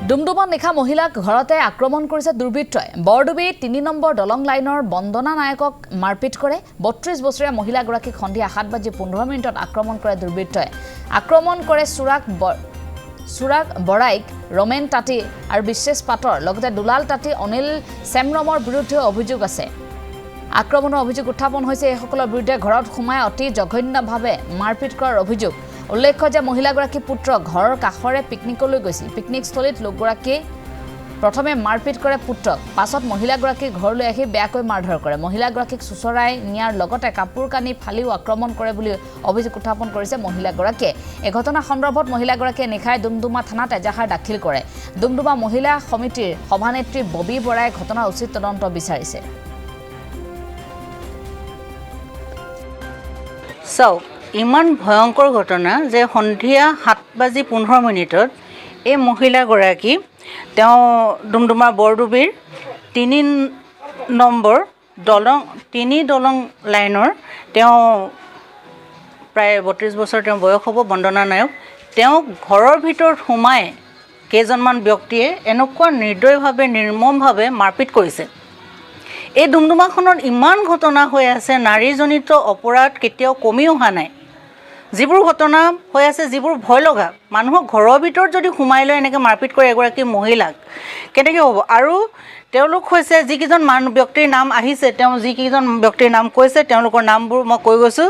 ডুমডুমত নিশা মহিলাক ঘৰতে আক্ৰমণ কৰিছে দুৰ্বৃত্তই। বৰডুবি ৩ নম্বৰ দলং লাইনৰ বন্দনা নায়কক মাৰপিট কৰে। ৩২ বছৰীয়া মহিলাগৰাকীক সন্ধিয়া ৭:১৫ আক্ৰমণ কৰে দুৰ্বৃত্তই। আক্ৰমণ কৰে সুৰাগ বৰাইক, ৰমেন তাঁতী আৰু বিশেষ পাটৰ লগতে দুলাল তাঁতী, অনিল চেমৰমৰ বিৰুদ্ধে অভিযোগ আছে। আক্ৰমণৰ অভিযোগ উত্থাপন হৈছে এইসকলৰ বিৰুদ্ধে ঘৰত সোমাই অতি জঘন্যভাৱে মাৰপিট কৰাৰ অভিযোগ। উল্লেখ্য যে মহিলাগৰাকী পুত্ৰ ঘৰৰ কাষৰে পিকনিকলৈ গৈছিল। পিকনিকস্থলীত লোকগৰাকীয়ে প্ৰথমে মাৰপিট কৰে পুত্ৰক, পাছত মহিলাগৰাকীৰ ঘৰলৈ আহি বেয়াকৈ মাৰধৰ কৰে। মহিলাগৰাকীক চুচৰাই নিয়াৰ লগতে কাপোৰ কানি ফালিও আক্ৰমণ কৰে বুলি অভিযোগ উত্থাপন কৰিছে মহিলাগৰাকীয়ে। এই ঘটনা সন্দৰ্ভত মহিলাগৰাকীয়ে নিশাই ডুমডুমা থানাত এজাহাৰ দাখিল কৰে। ডুমডুমা মহিলা সমিতিৰ সভানেত্ৰী ববী বৰাই ঘটনাৰ উচিত তদন্ত বিচাৰিছে। ইমান ভয়ংকৰ ঘটনা যে সন্ধিয়া ৭:১৫ এই মহিলাগৰাকী তেওঁ ডুমডুমাৰ বৰডুবিৰ ৩ নম্বৰ দলং লাইনৰ তেওঁ প্ৰায় ৩২ বছৰ তেওঁ বয়স হ'ব, বন্দনা নায়ক। তেওঁ ঘৰৰ ভিতৰত সোমাই কেইজনমান ব্যক্তিয়ে এনেকুৱা নিৰ্দয়ভাৱে নিৰ্মমভাৱে মাৰপিট কৰিছে। এই ডুমডুমাখনত ইমান ঘটনা হৈ আছে, নাৰীজনিত অপৰাধ কেতিয়াও কমি অহা নাই। যিবোৰ ঘটনা হৈ আছে, যিবোৰ ভয় লগা, মানুহক ঘৰৰ ভিতৰত যদি সোমাই লৈ এনেকৈ মাৰপিট কৰে এগৰাকী মহিলাক, কেনেকৈ হ'ব? আৰু তেওঁলোক হৈছে যিকেইজন ব্যক্তিৰ নাম আহিছে, তেওঁ যিকেইজন ব্যক্তিৰ নাম কৈছে তেওঁলোকৰ নামবোৰ মই কৈ গৈছোঁ: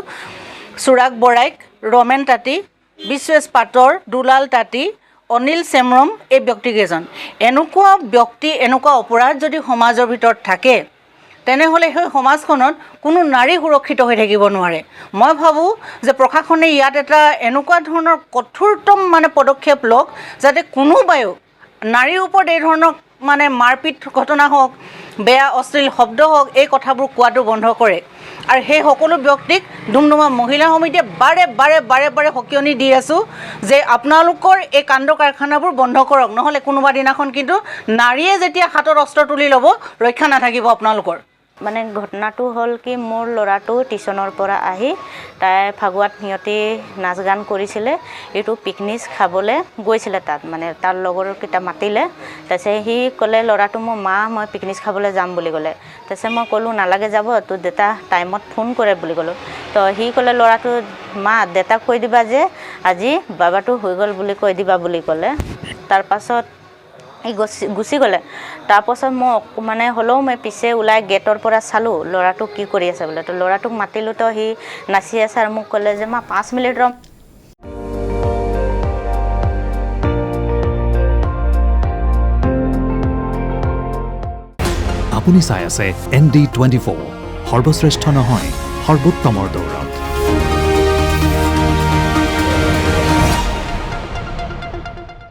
সুৰাগ বৰাইক, ৰমেন তাঁতী, বিশেষ পাটৰ, দুলাল তাঁতী, অনিল চেমৰম, এই ব্যক্তিকেইজন। এনেকুৱা ব্যক্তি, এনেকুৱা অপৰাধ যদি সমাজৰ ভিতৰত থাকে, তেনেহ'লে সেই সমাজখনত কোনো নাৰী সুৰক্ষিত হৈ থাকিব নোৱাৰে। মই ভাবোঁ যে প্ৰশাসনে ইয়াত এটা এনেকুৱা ধৰণৰ কঠোৰতম পদক্ষেপ লওক, যাতে কোনোবায়ো নাৰীৰ ওপৰত এই ধৰণৰ মাৰপিট ঘটনা হওক, বেয়া অশ্লীল শব্দ হওক, এই কথাবোৰ কোৱাটো বন্ধ কৰে। আৰু সেই সকলো ব্যক্তিক ডুমডুমা মহিলা সমিতিয়ে বাৰে সকিয়নি দি আছোঁ যে আপোনালোকৰ এই কাণ্ড কাৰখানাবোৰ বন্ধ কৰক, নহ'লে কোনোবা দিনাখন কিন্তু নাৰীয়ে যেতিয়া হাতত অস্ত্ৰ তুলি ল'ব, ৰক্ষা নাথাকিব আপোনালোকৰ। ঘটনাটো হ'ল কি, মোৰ ল'ৰাটো টিউশ্যনৰ পৰা আহি তাই ফাগুৱাত সিহঁতি নাচ গান কৰিছিলে, এইটো পিকনিক খাবলৈ গৈছিলে তাত, তাৰ লগৰকেইটা মাতিলে। তাৰপিছত সি ক'লে, ল'ৰাটো মোৰ মই পিকনিক খাবলৈ যাম বুলি ক'লে। তাৰপিছত মই ক'লোঁ নালাগে যাব, তোৰ দেউতা টাইমত ফোন কৰে বুলি ক'লোঁ। তো সি ক'লে, ল'ৰাটো দেউতাক কৈ দিবা যে আজি বাবাটো হৈ গ'ল বুলি কৈ দিবা বুলি ক'লে। তাৰপাছত সি গুচি গ'লে। তাৰপাছত মই হ'লেও মই পিছে ওলাই গেটৰ পৰা চালোঁ ল'ৰাটো কি কৰি আছে বোলে। তো ল'ৰাটোক মাতিলোঁ, তো সি নাচি আছে আৰু মোক ক'লে যে 5 মিনিট ৰম। আপুনি চাই আছে ND24, সৰ্বশ্ৰেষ্ঠ নহয় সৰ্বোত্তমৰ দৌৰত।